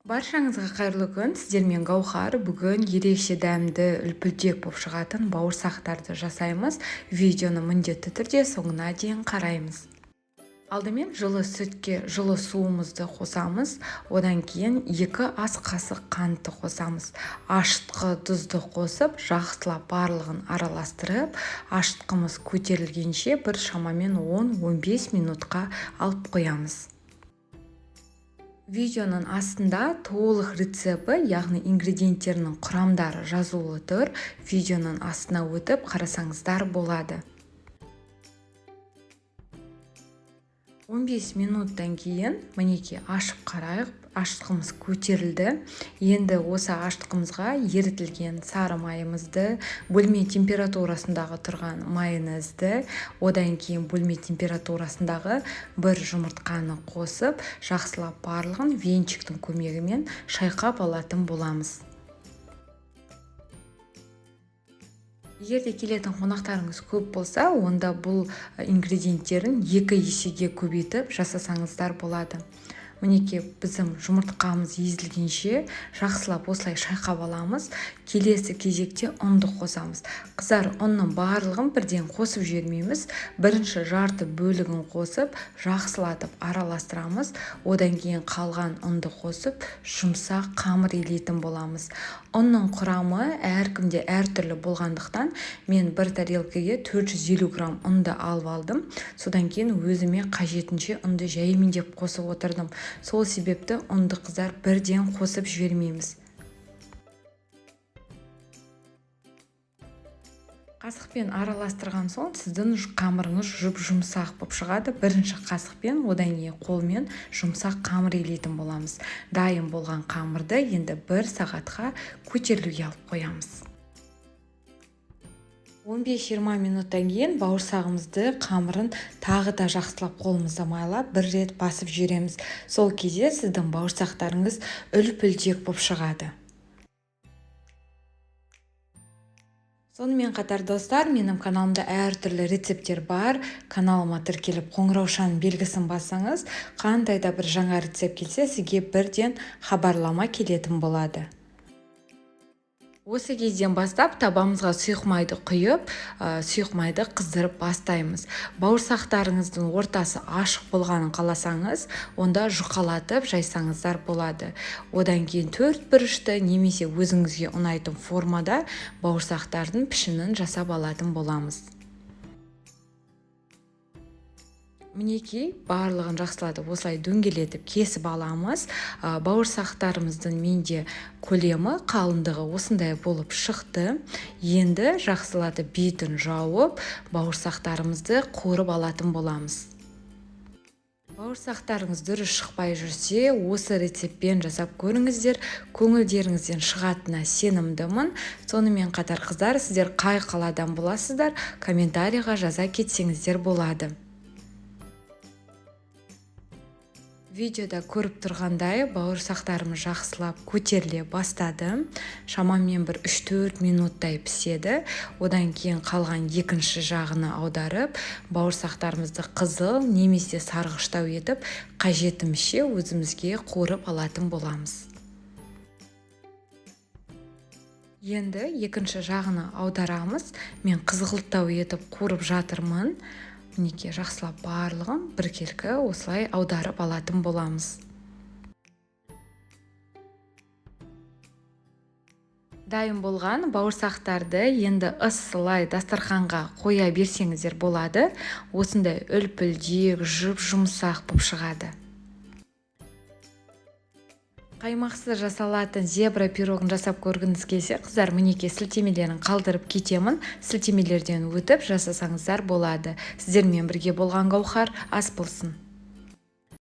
Баршаңызға қайырлы күн. Сіздермен Гаухар. Бүгін ерекше дәмді үлпілдек болып шығатын бауырсақтарды жасаймыз. Видеоны міндетті түрде соңына дейін қараймыз. Алдымен жылы сүтке жылы суымызды қосамыз. Одан кейін 2 ас қасық қантты қосамыз. Ашытқы тұзды қосып, жақсылап барлығын араластырып, ашытқымыз көтерілгенше бір шамамен 10-15 минутқа алып қоямыз. Видеоның астында толық рецепті, яғни ингредиенттерінің құрамдары жазулы тұр. Видеоның астына өтіп қарасаңыздар болады. 15 минуттан кейін мінеки ашып қарайық. Ашытқымыз көтерілді. Енді осы ашытқымызға ерітілген сары майымызды, бөлме температурасындағы тұрған майонезді, одан кейін бөлме температурасындағы бір жұмыртқаны қосып, жақсылап барлығын венчиктің көмегімен шайқап алатын боламыз. Егерде келетін қонақтарыңыз көп болса, онда бұл ингредиенттерін 2 есеге көбейтіп жасасаңыздар болады. Мінеки біздің жұмыртқамыз езілгенше жақсылап осылай шайқап аламыз. Келесі кезекте ұнды қосамыз. Қыздар, ұнның барлығын бірден қосып жібермейміз. Бірінші жарты бөлігін қосып, жақсылатып араластырамыз. Одан кейін қалған ұнды қосып, жұмсақ қамыр илейтін боламыз. Ұнның құрамы әркімде әртүрлі болғандықтан, мен бір тарелкеге 450 грамм ұнды алып алдым. Содан кейін өзіме қажетінше ұнды жәймендеп қосып отырдым. Сол себепті ұнды қыздар бірден қосып жібермейміз. Қасықпен араластырған соң сіздің қамырыңыз жұмсақ болып шығады. Бірінші қасықпен, одан кейін қолмен жұмсақ қамыр илейтін боламыз. Дайын болған қамырды енді 1 сағатқа көтерілуге алып қоямыз. 15-20 минуттан кейін бауырсағымызды қамырын тағы да жақсылап қолымызда майлап бір рет басып жібереміз. Сол кезде сіздің бауырсақтарыңыз үлпілдек болып шығады. Сонымен қатар достар, менің каналымда әртүрлі рецепттер бар. Каналыма тіркеліп қоңыраушаның белгісін бассаңыз, қандай да бір жаңа рецепт келсе, сізге бірден хабарлама келетін болады. Осы кезден бастап табамызға сұйық майды құйып, сұйық майды қыздырып бастаймыз. Бауырсақтарыңыздың ортасы ашық болғанын қаласаңыз, онда жұқалатып жайсаңыздар болады. Одан кейін 4 бұрышты немесе өзіңізге ұнайтын формада бауырсақтардың пішінін жасап алатын боламыз. Мінеки барлығын жақсылатып осылай дөңгелетіп кесіп аламыз. Бауырсақтарымыздың менде көлемі, қалыңдығы осындай болып шықты. Енді жақсылатып бетін жауып, бауырсақтарымызды қуырып алатын боламыз. Бауырсақтарыңыз дұрыс шықпай жүрсе, осы рецептпен жасап көріңіздер. Көңілдеріңізден шығатынына сенімдімін. Сонымен қатар қыздар, сіздер қай қаладан боласыздар, комментарийға жаза кетсеңіздер болады. Видеода көріп тұрғандай бауырсақтарымыз жақсылап көтеріле бастады. Шамамен бір 3-4 минуттай піседі. Одан кейін қалған екінші жағына аударып, бауырсақтарымызды қызыл немесе сарғыштау етіп, қажетімізше өзімізге қуырып алатын боламыз. Енді екінші жағына аударамыз. Мен қызғылттау етіп қуырып жатырмын. Мінеки жақсылап барлығын біркелкі осылай аударып алатын боламыз. Дайын болған бауырсақтарды енді ысылай дастарханға қоя берсеңіздер болады. Осындай үлпілдек, жұмсақ болып шығады. Қаймақсыз жасалатын зебра пирогын жасап көргіңіз келсе, қыздар, мінеки сілтемелерін қалдырып кетемін. Сілтемелерден өтіп жасасаңыздар болады. Сіздермен бірге болған Гаухар ас болсын.